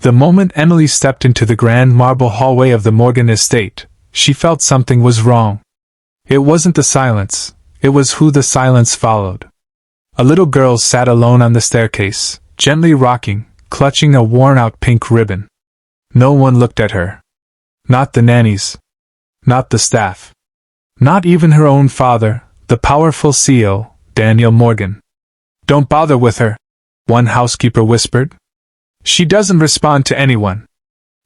The moment Emily stepped into the grand marble hallway of the Morgan estate, she felt something was wrong. It wasn't the silence, it was who the silence followed. A little girl sat alone on the staircase, gently rocking, clutching a worn-out pink ribbon. No one looked at her. Not the nannies. Not the staff. Not even her own father, the powerful CEO, Daniel Morgan. "Don't bother with her," one housekeeper whispered. "She doesn't respond to anyone."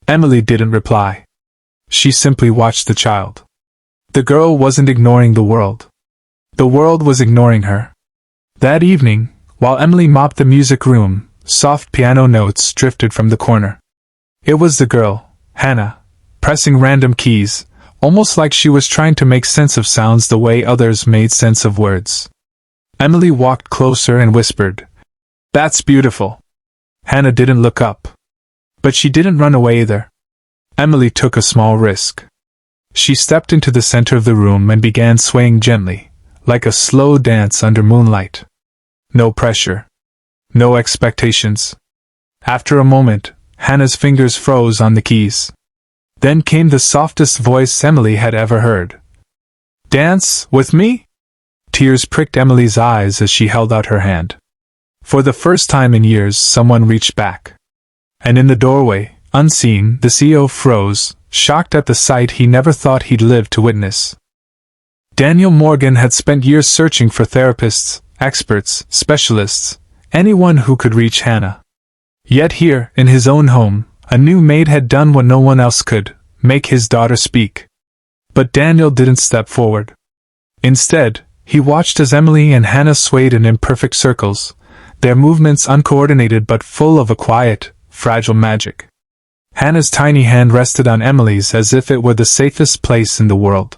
Emily didn't reply. She simply watched the child. The girl wasn't ignoring the world. The world was ignoring her. That evening, while Emily mopped the music room, soft piano notes drifted from the corner. It was the girl, Hannah, pressing random keys, almost like she was trying to make sense of sounds the way others made sense of words. Emily walked closer and whispered, "That's beautiful." Hannah didn't look up. But she didn't run away either. Emily took a small risk. She stepped into the center of the room and began swaying gently, like a slow dance under moonlight. No pressure. No expectations. After a moment, Hannah's fingers froze on the keys. Then came the softest voice Emily had ever heard. "Dance with me?" Tears pricked Emily's eyes as she held out her hand. For the first time in years, someone reached back. And in the doorway, unseen, the CEO froze, shocked at the sight he never thought he'd live to witness. Daniel Morgan had spent years searching for therapists, experts, specialists, anyone who could reach Hannah. Yet here, in his own home, a new maid had done what no one else could, make his daughter speak. But Daniel didn't step forward. Instead, he watched as Emily and Hannah swayed in imperfect circles, their movements uncoordinated but full of a quiet, fragile magic. Hannah's tiny hand rested on Emily's as if it were the safest place in the world.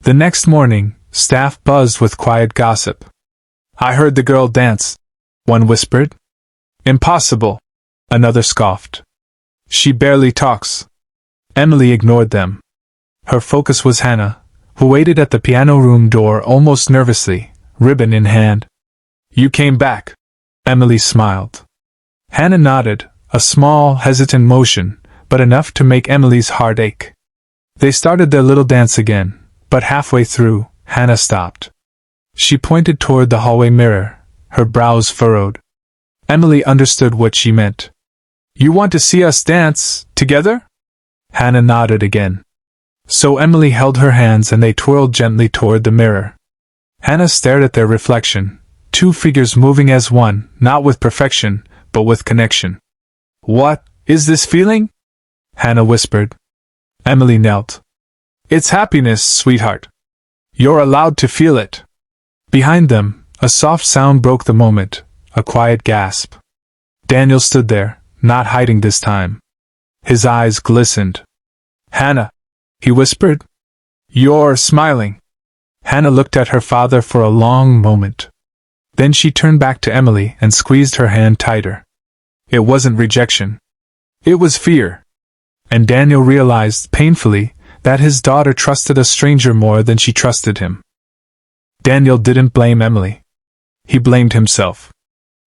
The next morning, staff buzzed with quiet gossip. "I heard the girl dance," one whispered. "Impossible," another scoffed. "She barely talks." Emily ignored them. Her focus was Hannah, who waited at the piano room door almost nervously, ribbon in hand. "You came back." Emily smiled. Hannah nodded, a small, hesitant motion, but enough to make Emily's heart ache. They started their little dance again, but halfway through, Hannah stopped. She pointed toward the hallway mirror, her brows furrowed. Emily understood what she meant. "You want to see us dance, together?" Hannah nodded again. So Emily held her hands and they twirled gently toward the mirror. Hannah stared at their reflection, two figures moving as one, not with perfection, but with connection. "What is this feeling?" Hannah whispered. Emily knelt. "It's happiness, sweetheart. You're allowed to feel it." Behind them, a soft sound broke the moment, a quiet gasp. Daniel stood there, not hiding this time. His eyes glistened. "Hannah," he whispered. "You're smiling." Hannah looked at her father for a long moment. Then she turned back to Emily and squeezed her hand tighter. It wasn't rejection. It was fear. And Daniel realized, painfully, that his daughter trusted a stranger more than she trusted him. Daniel didn't blame Emily. He blamed himself.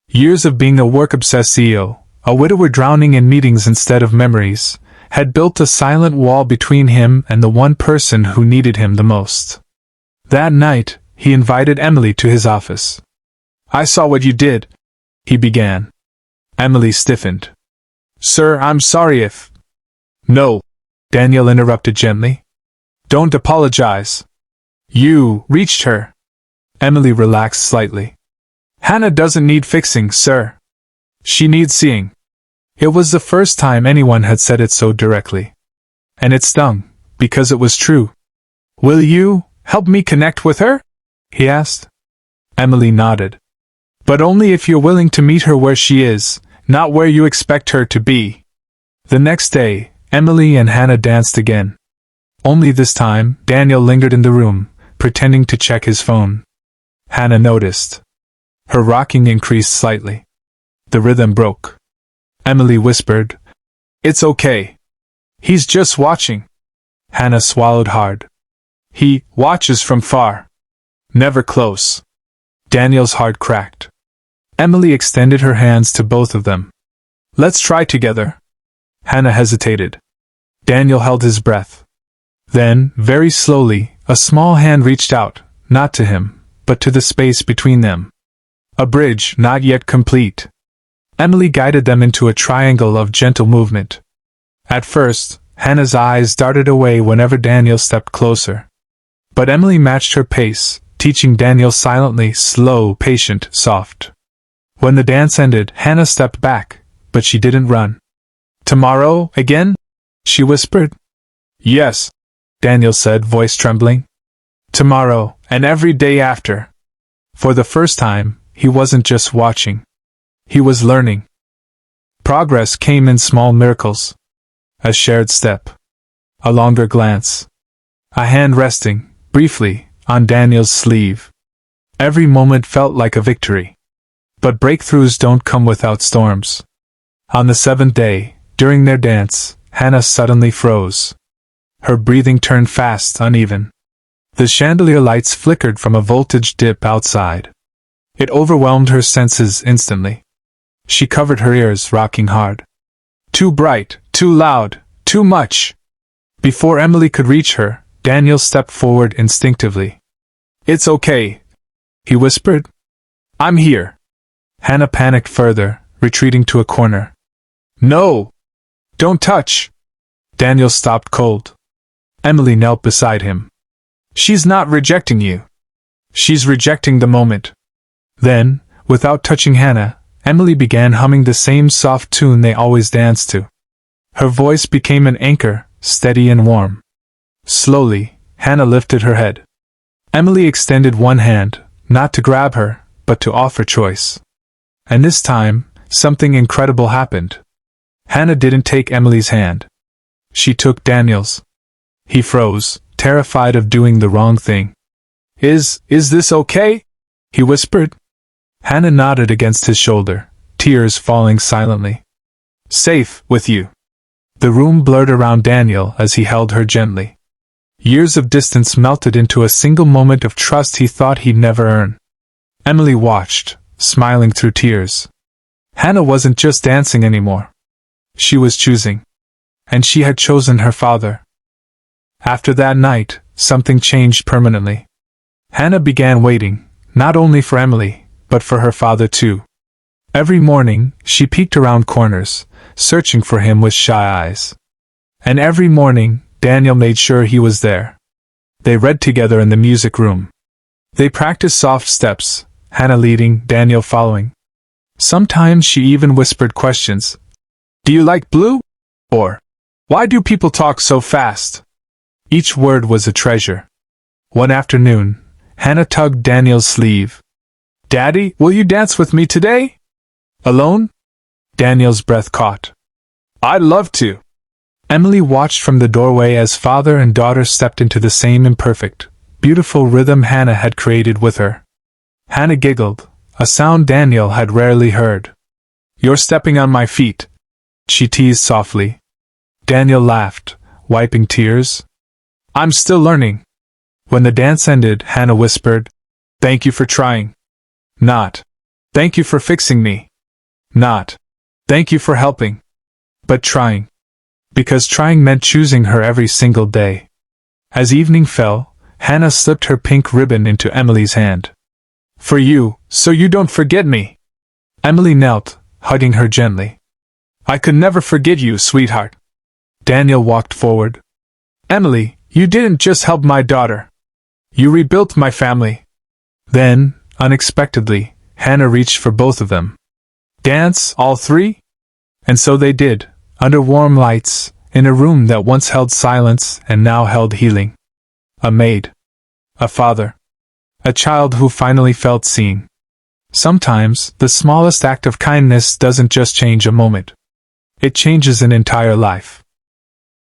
Years of being a work-obsessed CEO, a widower drowning in meetings instead of memories, had built a silent wall between him and the one person who needed him the most. That night, he invited Emily to his office. "I saw what you did," he began. Emily stiffened. "Sir, I'm sorry if—" "No," Daniel interrupted gently. "Don't apologize. You reached her." Emily relaxed slightly. "Hannah doesn't need fixing, sir. She needs seeing." It was the first time anyone had said it so directly. And it stung, because it was true. "Will you help me connect with her?" he asked. Emily nodded. "But only if you're willing to meet her where she is, not where you expect her to be." The next day, Emily and Hannah danced again. Only this time, Daniel lingered in the room, pretending to check his phone. Hannah noticed. Her rocking increased slightly. The rhythm broke. Emily whispered, "It's okay. He's just watching." Hannah swallowed hard. "He watches from far. Never close." Daniel's heart cracked. Emily extended her hands to both of them. "Let's try together." Hannah hesitated. Daniel held his breath. Then, very slowly, a small hand reached out, not to him, but to the space between them. A bridge not yet complete. Emily guided them into a triangle of gentle movement. At first, Hannah's eyes darted away whenever Daniel stepped closer. But Emily matched her pace, teaching Daniel silently, slow, patient, soft. When the dance ended, Hannah stepped back, but she didn't run. "Tomorrow, again?" she whispered. "Yes," Daniel said, voice trembling. "Tomorrow, and every day after." For the first time, he wasn't just watching. He was learning. Progress came in small miracles. A shared step. A longer glance. A hand resting, briefly, on Daniel's sleeve. Every moment felt like a victory. But breakthroughs don't come without storms. On the seventh day, during their dance, Hannah suddenly froze. Her breathing turned fast, uneven. The chandelier lights flickered from a voltage dip outside. It overwhelmed her senses instantly. She covered her ears, rocking hard. Too bright, too loud, too much. Before Emily could reach her, Daniel stepped forward instinctively. "It's okay," he whispered. "I'm here." Hannah panicked further, retreating to a corner. "No! Don't touch!" Daniel stopped cold. Emily knelt beside him. "She's not rejecting you. She's rejecting the moment." Then, without touching Hannah, Emily began humming the same soft tune they always danced to. Her voice became an anchor, steady and warm. Slowly, Hannah lifted her head. Emily extended one hand, not to grab her, but to offer choice. And this time, something incredible happened. Hannah didn't take Emily's hand. She took Daniel's. He froze, terrified of doing the wrong thing. Is this okay?" he whispered. Hannah nodded against his shoulder, tears falling silently. "Safe, with you." The room blurred around Daniel as he held her gently. Years of distance melted into a single moment of trust he thought he'd never earn. Emily watched, smiling through tears. Hannah wasn't just dancing anymore. She was choosing. And she had chosen her father. After that night, something changed permanently. Hannah began waiting, not only for Emily, but for her father too. Every morning, she peeked around corners, searching for him with shy eyes. And every morning, Daniel made sure he was there. They read together in the music room. They practiced soft steps, Hannah leading, Daniel following. Sometimes she even whispered questions. "Do you like blue?" Or, "Why do people talk so fast?" Each word was a treasure. One afternoon, Hannah tugged Daniel's sleeve. "Daddy, will you dance with me today?" "Alone?" Daniel's breath caught. "I'd love to." Emily watched from the doorway as father and daughter stepped into the same imperfect, beautiful rhythm Hannah had created with her. Hannah giggled, a sound Daniel had rarely heard. "You're stepping on my feet," she teased softly. Daniel laughed, wiping tears. "I'm still learning." When the dance ended, Hannah whispered, "Thank you for trying." Not, "Thank you for fixing me." Not, "Thank you for helping." But trying. Because trying meant choosing her every single day. As evening fell, Hannah slipped her pink ribbon into Emily's hand. "For you, so you don't forget me." Emily knelt, hugging her gently. "I could never forget you, sweetheart." Daniel walked forward. "Emily, you didn't just help my daughter. You rebuilt my family." Then, unexpectedly, Hannah reached for both of them. "Dance, all three?" And so they did, under warm lights, in a room that once held silence and now held healing. A maid. A father. A child who finally felt seen. Sometimes, the smallest act of kindness doesn't just change a moment. It changes an entire life.